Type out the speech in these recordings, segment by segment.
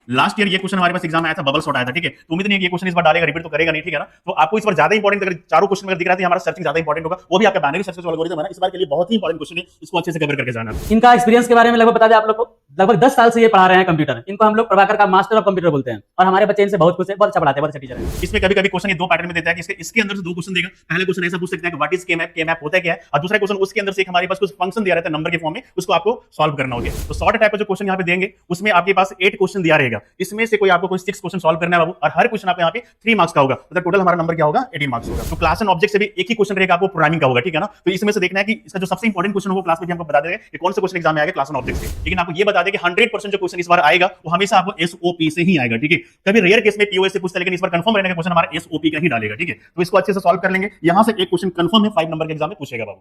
Last year ये question हमारे पास exam आया था, बबल शॉट आया था, ठीक है। तो उम्मीद नहीं है कि ये क्वेश्चन इस बार डालेगा, रिपीट तो करेगा नहीं, ठीक है ना। तो आपको इस बार ज्यादा इंपॉर्टेंट अगर चारों क्वेश्चन अगर दिख रहा है, हमारा सर्चिंग ज्यादा इंपॉर्टेंट होगा, वो भी आपका बाइनरी सर्च एल्गोरिथम है ना, इस बार के लिए बहुत ही इंपॉर्टेंट क्वेश्चन है, इसको अच्छे से कवर करके जाना। इनका एक्सपीरियंस के बारे में लगभग बता दें आप लोग को, लगभग 10 साल से ये पढ़ा रहे हैं कंप्यूटर। इनको हम लोग प्रभाकर का मास्टर ऑफ कंप्यूटर बोलते हैं और हमारे बच्चे इनसे बहुत खुश है, बहुत अच्छा पढ़ाते हैं, बहुत अच्छा टीचर है। इसमें कभी कभी क्वेश्चन ये दो पैटर्न में देता है कि इसके अंदर से दो क्वेश्चन देगा। पहले क्वेश्चन ऐसा पूछ सकता है कि व्हाट इज के मैप, के मैप होता है क्या है, और दूसरा क्वेश्चन उसके अंदर से एक हमारे पास कुछ फंक्शन दिया रहता है नंबर के फॉर्म में, उसको आपको सॉल्व करना होगा। तो शॉर्ट टाइप का जो क्वेश्चन यहाँ पे देंगे उसमें आपके पास 8 क्वेश्चन दिया रहेगा, इसमें से कोई आपको कोई 6 क्वेश्चन सॉल्व करना है बाबू, और हर क्वेश्चन आपको यहाँ पे 3 मार्क्स का होगा, मतलब टोटल हमारा नंबर क्या होगा 18 मार्क्स होगा। तो क्लास एंड ऑब्जेक्ट से भी एक ही क्वेश्चन रहेगा आपको प्रोग्रामिंग का होगा, ठीक है ना। तो इसमें से देखना है कि इसका जो सबसे इंपॉर्टेंट क्वेश्चन होगा क्लास में भी हमको बता देंगे कि कौन सा क्वेश्चन एग्जाम में आएगा क्लास एंड ऑब्जेक्ट से। लेकिन आपको ये बता दें कि 100% जो क्वेश्चन इस बार आएगा वो हमेशा आपको एसओपी से ही आएगा, ठीक है। कभी रेयर केस में पीओएस से पूछता है, लेकिन इस बार कंफर्म रहने का क्वेश्चन हमारा एसओपी का ही डालेगा, ठीक है। तो इसको अच्छे से सॉल्व कर लेंगे। यहां से एक क्वेश्चन कंफर्म है 5 नंबर के एग्जाम में पूछेगा बाबू।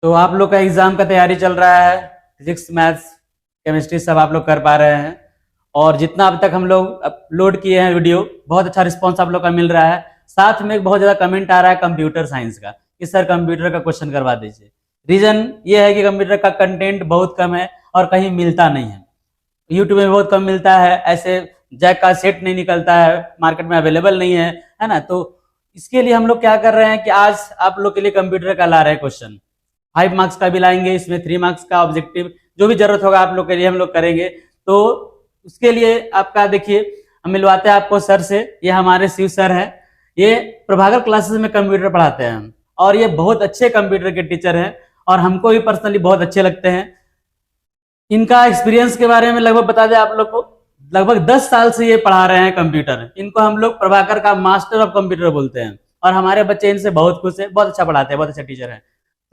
तो आप लोग का एग्जाम का तैयारी चल रहा है, फिजिक्स मैथ्स केमिस्ट्री सब आप लोग कर पा रहे हैं, और जितना अब तक हम लोग अपलोड किए हैं वीडियो, बहुत अच्छा रिस्पांस आप लोग का मिल रहा है। साथ में एक बहुत ज्यादा कमेंट आ रहा है कंप्यूटर साइंस का कि सर कंप्यूटर का क्वेश्चन करवा दीजिए। रीजन ये है कि कंप्यूटर का कंटेंट बहुत कम है और कहीं मिलता नहीं है, यूट्यूब में बहुत कम मिलता है, ऐसे जैक का सेट नहीं निकलता है, मार्केट में अवेलेबल नहीं है ना। तो इसके लिए हम लोग क्या कर रहे हैं कि आज आप लोग के लिए कंप्यूटर का ला रहे हैं क्वेश्चन। 5 मार्क्स का भी लाएंगे, इसमें 3 मार्क्स का ऑब्जेक्टिव, जो भी जरूरत होगा आप लोग के लिए हम लोग करेंगे। तो उसके लिए आपका देखिए, हम मिलवाते हैं आपको सर से। ये हमारे शिव सर है, ये प्रभाकर क्लासेस में कंप्यूटर पढ़ाते हैं और ये बहुत अच्छे कंप्यूटर के टीचर हैं और हमको भी पर्सनली बहुत अच्छे लगते हैं। इनका एक्सपीरियंस के बारे में लगभग बता दें आप लोग को, लगभग 10 साल से ये पढ़ा रहे हैं कंप्यूटर। इनको हम लोग प्रभाकर का मास्टर ऑफ कंप्यूटर बोलते हैं और हमारे बच्चे इनसे बहुत खुश है, बहुत अच्छा पढ़ाते हैं, बहुत अच्छा टीचर है।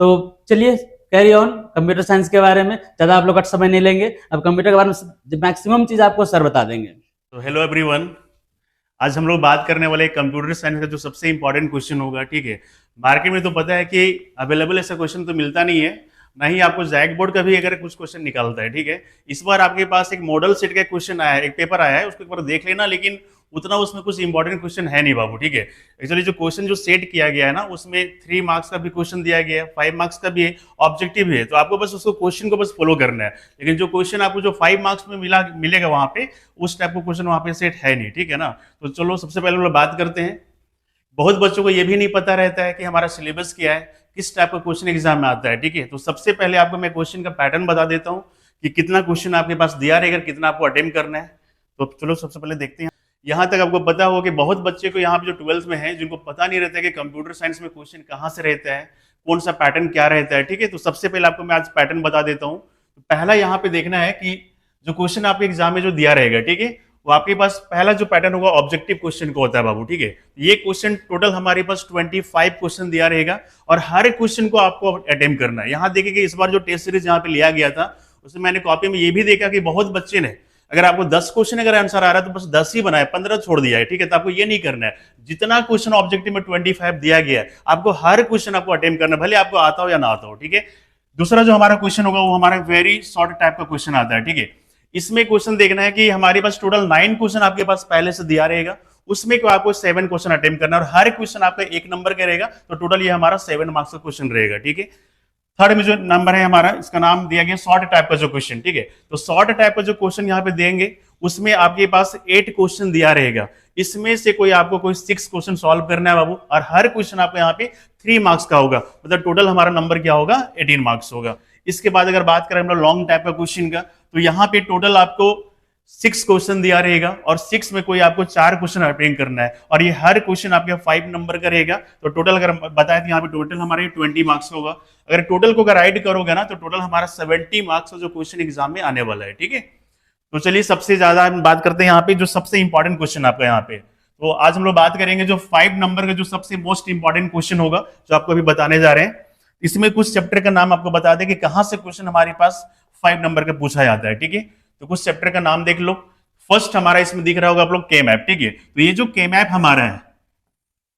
तो चलिए कैरी ऑन कंप्यूटर साइंस के बारे में, ज्यादा आप लोग का समय नहीं लेंगे। अब कंप्यूटर के बारे में मैक्सिमम चीज आपको सर बता देंगे। तो हेलो एवरीवन, आज हम लोग बात करने वाले कंप्यूटर साइंस का जो सबसे इंपॉर्टेंट क्वेश्चन होगा, ठीक है। मार्केट में तो पता है कि अवेलेबल ऐसा क्वेश्चन तो मिलता नहीं है, ना ही आपको जैक बोर्ड का भी अगर कुछ क्वेश्चन निकालता है, ठीक है। इस बार आपके पास एक मॉडल सेट का क्वेश्चन आया है, एक पेपर आया है, उसको एक बार देख लेना, लेकिन उतना उसमें कुछ इंपॉर्टेंट क्वेश्चन है नहीं बाबू, ठीक है। एक्चुअली जो क्वेश्चन जो सेट किया गया है ना, उसमें 3 मार्क्स का भी क्वेश्चन दिया गया है, 5 मार्क्स का भी है, ऑब्जेक्टिव भी है। तो आपको बस उसको क्वेश्चन को बस फॉलो करना है, लेकिन जो क्वेश्चन आपको जो 5 मार्क्स में मिलेगा वहां पे, उस टाइप का क्वेश्चन वहां पे सेट है नहीं, ठीक है ना। तो चलो सबसे पहले हम लोग बात करते हैं। बहुत बच्चों को यह भी नहीं पता रहता है कि हमारा सिलेबस क्या है, किस टाइप का क्वेश्चन एग्जाम में आता है, ठीक है। तो सबसे पहले आपको मैं क्वेश्चन का पैटर्न बता देता हूं कि कितना क्वेश्चन आपके पास दिया रहेगा, कितना आपको अटेम्प्ट करना है। तो चलो सबसे पहले देखते हैं। यहां तक आपको पता होगा कि बहुत बच्चे को यहाँ पे जो 12th में है, जिनको पता नहीं रहता है कि कंप्यूटर साइंस में क्वेश्चन कहाँ से रहता है, कौन सा पैटर्न क्या रहता है, ठीक है। तो सबसे पहले आपको मैं आज पैटर्न बता देता हूँ। तो पहला यहाँ पे देखना है कि जो क्वेश्चन आपके एग्जाम में जो दिया रहेगा, ठीक है, वो आपके पास पहला जो पैटर्न होगा ऑब्जेक्टिव क्वेश्चन को होता है बाबू, ठीक है। ये क्वेश्चन टोटल हमारे पास 25 क्वेश्चन दिया रहेगा और हर क्वेश्चन को आपको अटेम्प्ट करना है। यहाँ देखिए कि इस बार जो टेस्ट सीरीज यहाँ पे लिया गया था, उसमें मैंने कॉपी में ये भी देखा कि बहुत बच्चे ने, अगर आपको 10 क्वेश्चन अगर आंसर आ रहा है तो बस 10 ही बनाए, 15 छोड़ दिया है, ठीक है। तो आपको ये नहीं करना है, जितना क्वेश्चन ऑब्जेक्टिव में 25 दिया गया है, आपको हर क्वेश्चन आपको अटेम्प्ट करना है, भले आपको आता हो या ना आता हो, ठीक है। दूसरा जो हमारा क्वेश्चन होगा वो हमारा वेरी शॉर्ट टाइप का क्वेश्चन आता है, ठीक है। इसमें क्वेश्चन देखना है कि हमारे पास टोटल 9 क्वेश्चन आपके पास पहले से दिया रहेगा, उसमें आपको 7 क्वेश्चन अटेम्प्ट करना है और हर क्वेश्चन आपका 1 नंबर का रहेगा। तो टोटल ये हमारा 7 मार्क्स का क्वेश्चन रहेगा, ठीक है। थर्ड में जो नंबर है हमारा, इसका नाम दिया गया शॉर्ट टाइप का जो क्वेश्चन, ठीक है। तो शॉर्ट टाइप का जो क्वेश्चन यहाँ पे देंगे, उसमें आपके पास 8 क्वेश्चन दिया रहेगा, इसमें से कोई आपको कोई 6 क्वेश्चन सॉल्व करना है बाबू, और हर क्वेश्चन आपको यहाँ पे 3 मार्क्स का होगा, मतलब टोटल हमारा नंबर क्या होगा 18 मार्क्स होगा। इसके बाद अगर बात करें हम लोग लॉन्ग टाइप का क्वेश्चन का, तो यहाँ पे टोटल आपको 6 क्वेश्चन दिया रहेगा और 6 में कोई आपको 4 क्वेश्चन अटेम्प्ट करना है, और ये हर क्वेश्चन आपके 5 नंबर का रहेगा। तो टोटल अगर बताए तो यहाँ पे टोटल हमारे 20 मार्क्स होगा। अगर टोटल को अगर राइट करोगे ना, तो टोटल हमारा 70 मार्क्स का जो क्वेश्चन एग्जाम में आने वाला है, ठीक है। तो चलिए सबसे ज्यादा हम बात करते हैं यहाँ पे जो सबसे इंपॉर्टेंट क्वेश्चन आपका यहाँ पे। तो आज हम लोग बात करेंगे जो 5 नंबर का जो सबसे मोस्ट इंपॉर्टेंट क्वेश्चन होगा, जो आपको अभी बताने जा रहे हैं। इसमें कुछ चैप्टर का नाम आपको बता दें कि कहां से क्वेश्चन हमारे पास 5 नंबर का पूछा जाता है, ठीक है। तो कुछ चैप्टर का नाम देख लो। फर्स्ट हमारा इसमें दिख रहा होगा आप लोग के मैप, ठीक है। तो ये जो के मैप हमारा है,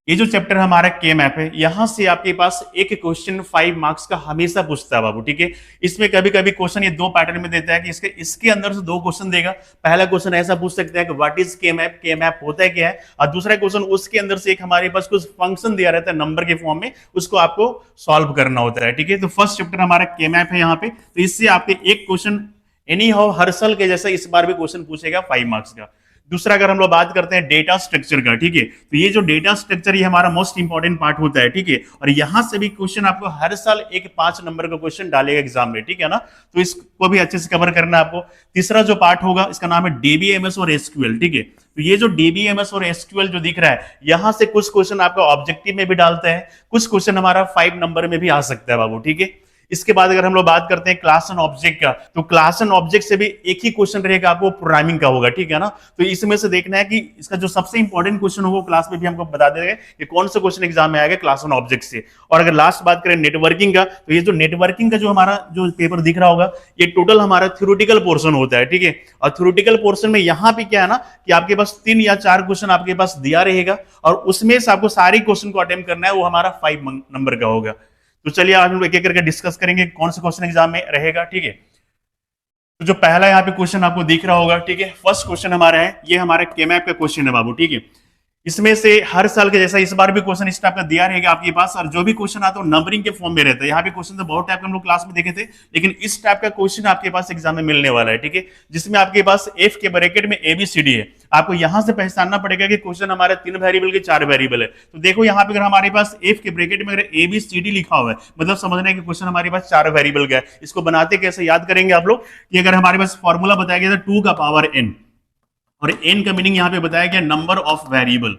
ये जो चैप्टर हमारा के मैप है, यहां से आपके पास एक क्वेश्चन 5 मार्क्स का हमेशा पूछता है बाबू, ठीक है। इसमें कभी कभी क्वेश्चन ये दो पैटर्न में देता है कि इसके अंदर से दो क्वेश्चन देगा। पहला क्वेश्चन ऐसा पूछ सकता है कि व्हाट इज के मैप होता है क्या है, और दूसरा क्वेश्चन उसके अंदर से एक हमारे पास कुछ फंक्शन दिया रहता है नंबर के फॉर्म में, उसको आपको सॉल्व करना होता है, ठीक है। तो फर्स्ट चैप्टर हमारा के मैप है यहाँ पे। तो इससे आपके एक क्वेश्चन एनी हाउ हर साल के जैसा इस बार भी क्वेश्चन पूछेगा 5 मार्क्स का। दूसरा अगर हम लोग बात करते हैं डेटा स्ट्रक्चर का, ठीक है, तो ये जो डेटा स्ट्रक्चर ये हमारा मोस्ट इंपॉर्टेंट पार्ट होता है, ठीक है। और यहां से भी क्वेश्चन आपको हर साल एक 5 नंबर का क्वेश्चन डालेगा एग्जाम में, ठीक है ना। तो इसको भी अच्छे से कवर करना है आपको। तीसरा जो पार्ट होगा इसका नाम है डीबीएमएस और एसक्यूएल, ठीक है। तो ये जो डीबीएमएस और एसक्यूएल जो दिख रहा है, यहां से कुछ क्वेश्चन आपका ऑब्जेक्टिव में भी डालता है, कुछ क्वेश्चन हमारा 5 नंबर में भी आ सकता है बाबू, ठीक है। इसके बाद अगर हम लोग बात करते हैं क्लास एंड ऑब्जेक्ट का, तो क्लास एंड ऑब्जेक्ट से भी एक ही क्वेश्चन रहेगा आपको प्रोग्रामिंग का होगा, ठीक है ना। तो इसमें से देखना है कि इसका जो सबसे इंपॉर्टेंट क्वेश्चन होगा क्लास में भी हमको बता देगा कि कौन सा क्वेश्चन एग्जाम में आएगा क्लास एंड ऑब्जेक्ट से। और अगर लास्ट बात करें नेटवर्किंग का, तो ये जो नेटवर्किंग का जो हमारा जो पेपर दिख रहा होगा, ये टोटल हमारा थ्योरेटिकल पोर्शन होता है, ठीक है। और थ्योरेटिकल पोर्शन में यहाँ पे क्या है ना कि आपके पास 3 या 4 क्वेश्चन आपके पास दिया रहेगा, और उसमें से आपको सारे क्वेश्चन को अटेम्प्ट करना है, वो हमारा 5 नंबर का होगा। तो चलिए आज हम लोग एक एक करके डिस्कस करेंगे कौन सा क्वेश्चन एग्जाम में रहेगा, ठीक है। तो जो पहला यहाँ पे क्वेश्चन आपको दिख रहा होगा, ठीक है, फर्स्ट क्वेश्चन हमारा है, ये हमारे के मैप का क्वेश्चन है बाबू, ठीक है। इसमें से हर साल के जैसा इस बार भी क्वेश्चन इस टाइप का दिया रहेगा आपके पास, और जो भी क्वेश्चन आता है नंबरिंग के फॉर्म में रहता है। यहाँ पे क्वेश्चन तो बहुत टाइप के हम लोग क्लास में देखे थे, लेकिन इस टाइप का क्वेश्चन आपके पास एग्जाम में मिलने वाला है, ठीक है, जिसमें आपके पास एफ के ब्रैकेट में ABCD है। आपको यहां से पहचानना पड़ेगा कि क्वेश्चन हमारे 3 वेरिएबल के 4 वेरिएबल है। तो देखो यहाँ पे अगर हमारे पास एफ के ब्रैकेट में अगर ABCD लिखा हुआ है, मतलब समझना है कि क्वेश्चन हमारे पास 4 वेरिएबल का है। इसको बनाते कैसे याद करेंगे आप लोग कि अगर हमारे पास फॉर्मूला बताया गया था 2 का पावर n, और n का मीनिंग यहाँ पे बताया गया नंबर ऑफ वेरिएबल।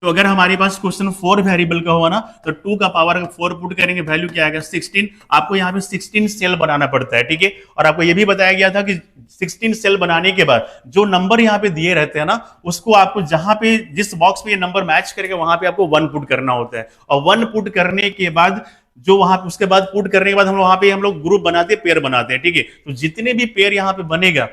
तो अगर हमारे पास क्वेश्चन 4 वेरिएबल का हुआ ना, तो 2 का पावर 4 पुट करेंगे, वैल्यू क्या आएगा 16। आपको यहाँ पे 16 सेल बनाना पड़ता है, ठीक है। और आपको ये भी बताया गया था कि 16 सेल बनाने के बाद जो नंबर यहाँ पे दिए रहते हैं ना, उसको आपको जहां पे जिस बॉक्स पे ये नंबर मैच करेगा वहां पे आपको 1 पुट करना होता है। और 1 पुट करने के बाद जो वहां उसके बाद पुट करने के बाद हम लोग ग्रुप बनाते हैं, पेयर बनाते हैं, ठीक है। तो जितने भी पेयर यहाँ पे बनेगा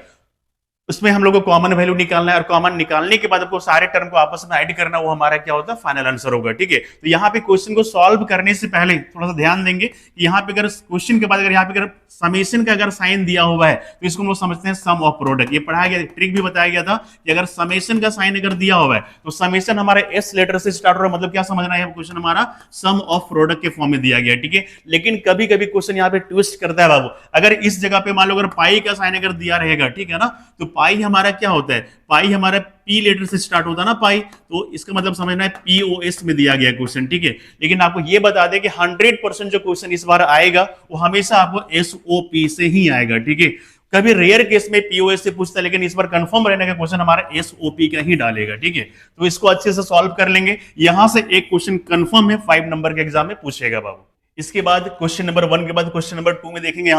उसमें हम लोग को कॉमन वैल्यू निकालना है, और कॉमन निकालने के बाद आपको सारे टर्म को आपस में ऐड करना, वो हमारा क्या होता है फाइनल आंसर होगा, ठीक है। तो यहाँ पे क्वेश्चन को सॉल्व करने से पहले थोड़ा सा ध्यान देंगे कि यहाँ पे अगर क्वेश्चन के बाद अगर यहाँ पे अगर समेशन का अगर साइन दिया हुआ है, तो इसको हम लोग समझते हैं सम ऑफ प्रोडक्ट। ये पढ़ाया गया, ट्रिक भी बताया गया था कि अगर समेशन का साइन अगर दिया हुआ है, तो समेशन हमारा एस लेटर से स्टार्ट हो रहा है, मतलब क्या समझना है, क्वेश्चन हमारा सम ऑफ प्रोडक्ट के फॉर्म में दिया गया, ठीक है। लेकिन कभी कभी क्वेश्चन यहाँ पे ट्विस्ट करता है बाबू। अगर इस जगह पे मान लो अगर पाई का साइन अगर दिया रहेगा, ठीक है ना, तो पाई हमारा क्या होता है, पाई हमारा पी लेटर से स्टार्ट होता है ना पाई, तो इसका मतलब समझना है POS में दिया गया क्वेश्चन, ठीक है। लेकिन आपको ये बता दें कि 100% जो क्वेश्चन इस बार आएगा वो हमेशा आपको SOP से ही आएगा, ठीक है। कभी रेयर केस में POS से पूछता है, लेकिन इस बार कंफर्म रहने का क्वेश्चन हमारा SOP का ही डालेगा, ठीक है। तो इसको अच्छे से सॉल्व कर लेंगे। यहां से एक क्वेश्चन कंफर्म है 5 नंबर के एग्जाम में पूछेगा बाबू। इसके बाद क्वेश्चन नंबर 1 के बाद क्वेश्चन नंबर 2 में देखेंगे।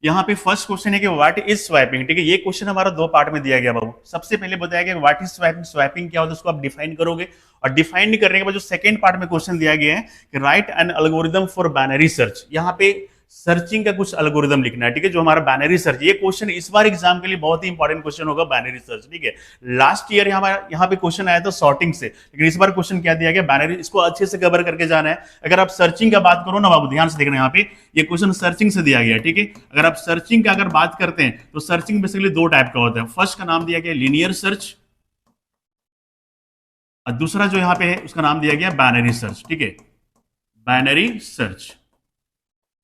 यहाँ पे फर्स्ट क्वेश्चन है कि व्हाट इज स्वैपिंग, ठीक है। ये क्वेश्चन हमारा 2 पार्ट में दिया गया बाबू। सबसे पहले बताया गया व्हाट इज स्वैपिंग, स्वैपिंग क्या होता है, उसको आप डिफाइन करोगे, और डिफाइन करने के बाद जो सेकंड पार्ट में क्वेश्चन दिया गया है कि right an algorithm for binary search, यहाँ पे सर्चिंग का कुछ एल्गोरिथम लिखना है, ठीक है, जो हमारा बाइनरी सर्च। ये क्वेश्चन इस बार एग्जाम के लिए बहुत ही इंपॉर्टेंट क्वेश्चन होगा, बाइनरी सर्च, ठीक है। लास्ट ईयर यहाँ पे क्वेश्चन आया था सॉर्टिंग से, लेकिन इस बार क्वेश्चन क्या दिया गया, बाइनरी। इसको अच्छे से कवर करके जाना है। अगर आप सर्चिंग का बात करो ना बाबू, ध्यान से देखना, यहाँ पे ये क्वेश्चन सर्चिंग से दिया गया, ठीक है। अगर आप सर्चिंग का अगर बात करते हैं तो सर्चिंग बेसिकली 2 टाइप का होता है। फर्स्ट का नाम दिया गया लीनियर सर्च, और दूसरा जो यहाँ पे है उसका नाम दिया गया बाइनरी सर्च, ठीक है, बाइनरी सर्च।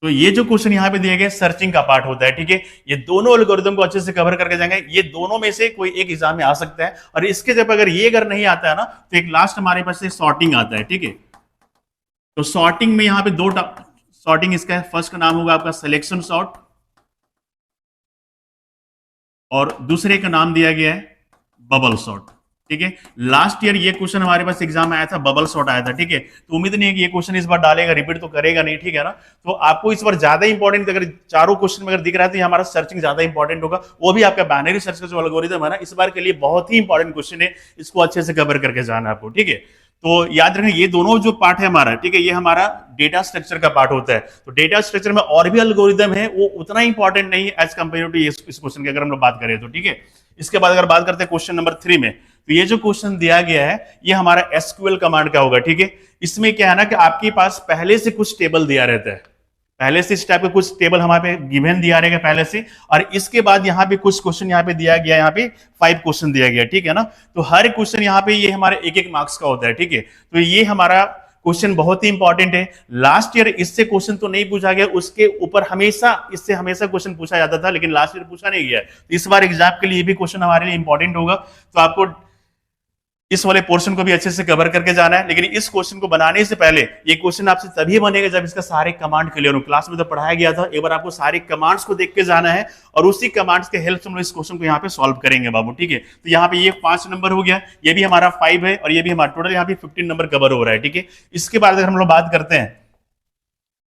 तो ये जो क्वेश्चन यहाँ पे दिया गया सर्चिंग का पार्ट होता है, ठीक है। ये दोनों एल्गोरिथम को अच्छे से कवर करके जाएंगे। ये दोनों में से कोई एक एग्जाम में आ सकता है, और इसके जब अगर ये अगर नहीं आता है ना, तो एक लास्ट हमारे पास से सॉर्टिंग आता है, ठीक है। तो सॉर्टिंग में यहाँ पे 2 सॉर्टिंग इसका फर्स्ट का नाम होगा आपका सिलेक्शन सॉर्ट, और दूसरे का नाम दिया गया है बबल सॉर्ट, ठीक है। लास्ट ईयर ये क्वेश्चन हमारे पास एग्जाम में आया था, बबल सॉर्ट आया था, ठीक है। तो उम्मीद नहीं है कि ये क्वेश्चन इस बार डालेगा, रिपीट तो करेगा नहीं, ठीक है ना। तो आपको इस बार ज्यादा इंपॉर्टेंट अगर चारों क्वेश्चन में अगर दिख रहा है तो हमारा सर्चिंग ज्यादा इंपॉर्टेंट होगा। वो भी आपका बाइनरी सर्च का जो एल्गोरिथम है ना, इस बार के लिए बहुत ही इंपॉर्टेंट क्वेश्चन है। इसको अच्छे से कवर करके जाना आपको, ठीक है। तो याद रखें ये दोनों जो पार्ट है हमारा, ठीक है, ये हमारा डेटा स्ट्रक्चर का पार्ट होता है। तो डेटा स्ट्रक्चर में और भी एल्गोरिथम है, वो उतना इंपॉर्टेंट नहीं है एज कंपेयर टू इस क्वेश्चन की अगर हम लोग बात करें तो, ठीक है। इसके बाद अगर बात करते हैं क्वेश्चन नंबर 3 में, तो ये जो क्वेश्चन दिया गया है ये हमारा एसक्यूएल कमांड का होगा, ठीक है। इसमें क्या है ना कि आपके पास पहले से कुछ टेबल दिया रहता है, पहले से इस टाइप का कुछ टेबल हमारे पे गिवन दिया रहेगा पहले से, और इसके बाद यहाँ पे कुछ क्वेश्चन यहाँ पे दिया गया, यहाँ पे 5 क्वेश्चन दिया गया, ठीक है ना। तो हर क्वेश्चन यहाँ पे ये हमारे एक मार्क्स का होता है, ठीक है। तो ये हमारा क्वेश्चन बहुत ही इंपॉर्टेंट है। लास्ट ईयर इससे क्वेश्चन तो नहीं पूछा गया, उसके ऊपर इससे हमेशा क्वेश्चन पूछा जाता था, लेकिन लास्ट ईयर पूछा नहीं गया। तो इस बार एग्जाम के लिए भी क्वेश्चन हमारे लिए इंपॉर्टेंट होगा, तो आपको इस वाले पोर्शन को भी अच्छे से कवर करके जाना है। लेकिन इस क्वेश्चन को बनाने से पहले ये क्वेश्चन आपसे तभी बनेगा जब इसका सारे कमांड क्लियर हो। क्लास में तो पढ़ाया गया था, एक बार आपको सारे कमांड्स को देख के जाना है और उसी कमांड्स के हेल्प से हम लोग इस क्वेश्चन को यहाँ पे सॉल्व करेंगे बाबू, ठीक है। तो यहाँ पे ये 5 नंबर हो गया, ये भी हमारा 5 है, और ये भी हमारा टोटल यहाँ पे 15 नंबर कवर हो रहा है, ठीक है। इसके बाद अगर हम लोग बात करते हैं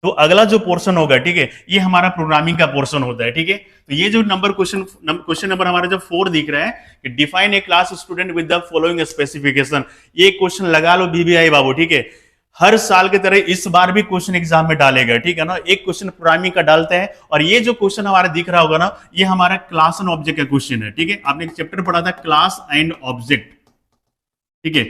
तो अगला जो पोर्शन होगा, ठीक है, ये हमारा प्रोग्रामिंग का पोर्शन होता है, ठीक है। तो ये जो क्वेश्चन नंबर हमारा जो 4 दिख रहा है कि define a class student with the following specification, ये क्वेश्चन लगा लो बीबीआई बाबू, ठीक है। हर साल की तरह इस बार भी क्वेश्चन एग्जाम में डालेगा, ठीक है ना। एक क्वेश्चन प्रोग्रामिंग का डालता है, और ये जो क्वेश्चन हमारा दिख रहा होगा ना, ये हमारा क्लास एंड ऑब्जेक्ट का क्वेश्चन है, ठीक है। आपने एक चैप्टर पढ़ा था क्लास एंड ऑब्जेक्ट, ठीक है।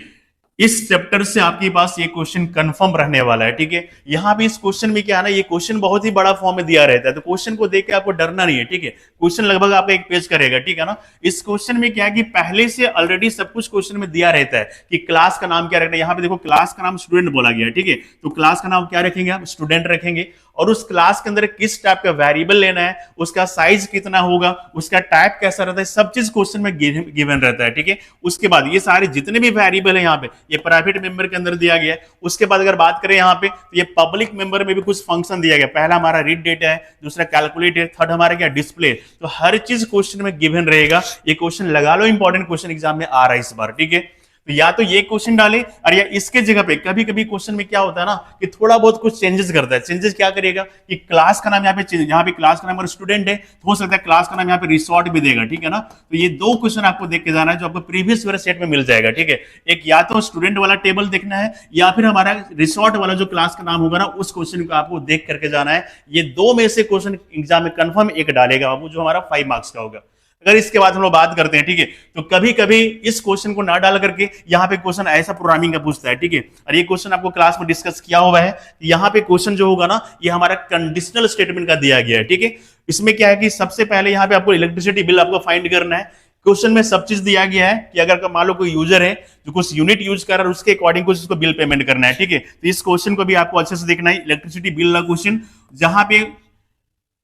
इस चैप्टर से आपके पास ये क्वेश्चन कंफर्म रहने वाला है, ठीक है। यहां पे इस क्वेश्चन में क्या है ना, ये क्वेश्चन बहुत ही बड़ा फॉर्म में दिया रहता है, तो क्वेश्चन को देख के आपको डरना नहीं है, ठीक है। क्वेश्चन लगभग आपका 1 पेज करेगा, ठीक है ना। इस क्वेश्चन में क्या है कि पहले से ऑलरेडी सब कुछ क्वेश्चन में दिया रहता है कि क्लास का नाम क्या रखना है। यहाँ पे देखो क्लास का नाम स्टूडेंट बोला गया है, ठीक है। तो क्लास का नाम क्या रखेंगे आप, स्टूडेंट रखेंगे, और उस क्लास के अंदर किस टाइप का वेरिएबल लेना है, उसका साइज कितना होगा, उसका टाइप कैसा रहता है, सब चीज क्वेश्चन में गिवन रहता है, ठीक है। उसके बाद ये सारे जितने भी वेरिएबल है यहाँ पे, ये प्राइवेट मेंबर के अंदर दिया गया है। उसके बाद अगर बात करें यहाँ पे, तो ये पब्लिक मेंबर में भी कुछ फंक्शन दिया गया। पहला हमारा रीड डेटा है, दूसरा कैलकुलेट है, थर्ड हमारा क्या डिस्प्ले। तो हर चीज क्वेश्चन में गिवन रहेगा। ये क्वेश्चन लगा लो, इंपॉर्टेंट क्वेश्चन एग्जाम में आ रहा है इस बार, ठीक है। तो या तो ये क्वेश्चन डाले, और या इसके जगह पे कभी कभी क्वेश्चन में क्या होता है ना कि थोड़ा बहुत कुछ चेंजेस करता है। चेंजेस क्या करेगा कि क्लास का नाम यहाँ पे क्लास का नाम अगर स्टूडेंट है तो हो सकता है क्लास का नाम यहाँ पे रिसोर्ट भी देगा, ठीक है ना। तो ये 2 क्वेश्चन आपको देख के जाना है जो आपको प्रीवियस ईयर सेट में मिल जाएगा, ठीक है। एक या तो स्टूडेंट वाला टेबल देखना है, या फिर हमारा रिसोर्ट वाला जो क्लास का नाम होगा ना, उस क्वेश्चन को आपको देख करके जाना है। ये 2 में से क्वेश्चन एग्जाम में कंफर्म एक डालेगा बाबू, जो हमारा 5 मार्क्स का होगा। अगर इसके बाद हम लोग बात करते हैं, ठीक है, तो कभी कभी इस क्वेश्चन को ना डाल करके यहाँ पे क्वेश्चन ऐसा प्रोग्रामिंग का पूछता है, ठीक है। और ये क्वेश्चन आपको क्लास में डिस्कस किया हुआ है। यहाँ पे क्वेश्चन जो होगा ना, ये हमारा कंडीशनल स्टेटमेंट का दिया गया है, ठीक है। इसमें क्या है कि सबसे पहले यहाँ पे आपको इलेक्ट्रिसिटी बिल आपको फाइंड करना है। क्वेश्चन में सब चीज दिया गया है कि अगर मान लो कोई यूजर है जो कुछ यूनिट यूज कर रहा है, उसके अकॉर्डिंग कुछ उसको बिल पेमेंट करना है, ठीक है। तो इस क्वेश्चन को भी आपको अच्छे से देखना है, इलेक्ट्रिसिटी बिल का क्वेश्चन, जहां पे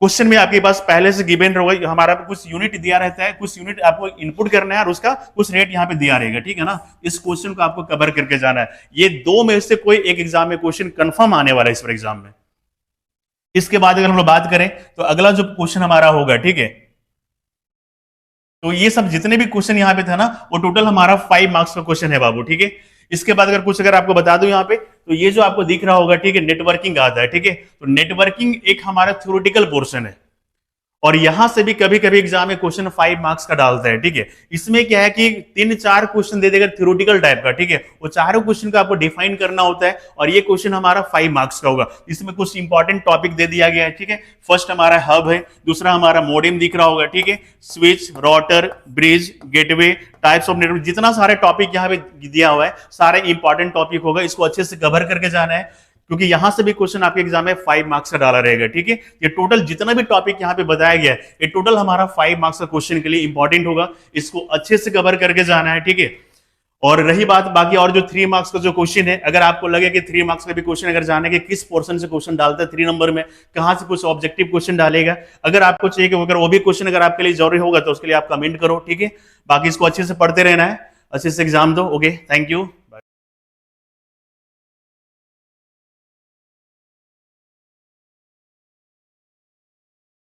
क्वेश्चन में आपके पास पहले से गिवन होगा, हमारा कुछ यूनिट दिया रहता है, कुछ यूनिट आपको इनपुट करना है और उसका कुछ रेट यहाँ पे दिया रहेगा, ठीक है ना। इस क्वेश्चन को आपको कवर करके जाना है। ये 2 में से कोई एक एग्जाम में क्वेश्चन कंफर्म आने वाला है इस पर एग्जाम में। इसके बाद अगर हम लोग बात करें तो अगला जो क्वेश्चन हमारा होगा, ठीक है, तो ये सब जितने भी क्वेश्चन यहाँ पे था ना, वो टोटल हमारा 5 मार्क्स का क्वेश्चन है बाबू, ठीक है। इसके बाद अगर आपको बता दूं यहाँ पे, तो ये जो आपको दिख रहा होगा, ठीक है, नेटवर्किंग आता है, ठीक है। तो नेटवर्किंग एक हमारा थ्योरेटिकल पोर्शन है, और यहां से भी कभी कभी एग्जाम में क्वेश्चन 5 मार्क्स का डालता है, ठीक है। इसमें क्या है कि 3-4 क्वेश्चन दे देगा थ्योरेटिकल टाइप का, ठीक है। वो चारों क्वेश्चन का आपको डिफाइन करना होता है, और ये क्वेश्चन हमारा 5 मार्क्स का होगा। इसमें कुछ इंपॉर्टेंट टॉपिक दे दिया गया है, ठीक है। फर्स्ट हमारा हब है, दूसरा हमारा मॉडेम दिख रहा होगा, ठीक है, switch, router, bridge, gateway, types of network, जितना सारे टॉपिक यहाँ पे दिया हुआ है, सारे इंपॉर्टेंट टॉपिक होगा। इसको अच्छे से कवर करके जाना है, क्योंकि यहां से भी क्वेश्चन आपके एग्जाम में 5 मार्क्स का डाला रहेगा, ठीक है। ये टोटल जितना भी टॉपिक यहाँ पे बताया गया है, ये टोटल हमारा 5 मार्क्स का क्वेश्चन के लिए इंपॉर्टेंट होगा। इसको अच्छे से कवर करके जाना है, ठीक है। और रही बात बाकी और जो 3 मार्क्स का जो क्वेश्चन है, अगर आपको लगे कि 3 मार्क्स का भी क्वेश्चन अगर जाने के किस पोर्शन से क्वेश्चन डालता है 3 नंबर में, कहां से कुछ ऑब्जेक्टिव क्वेश्चन डालेगा, अगर आपको चाहिए कि अगर वो भी क्वेश्चन अगर आपके लिए जरूरी होगा तो उसके लिए आप कमेंट करो, ठीक है। बाकी इसको अच्छे से पढ़ते रहना है, अच्छे से एग्जाम दो। Okay, thank you.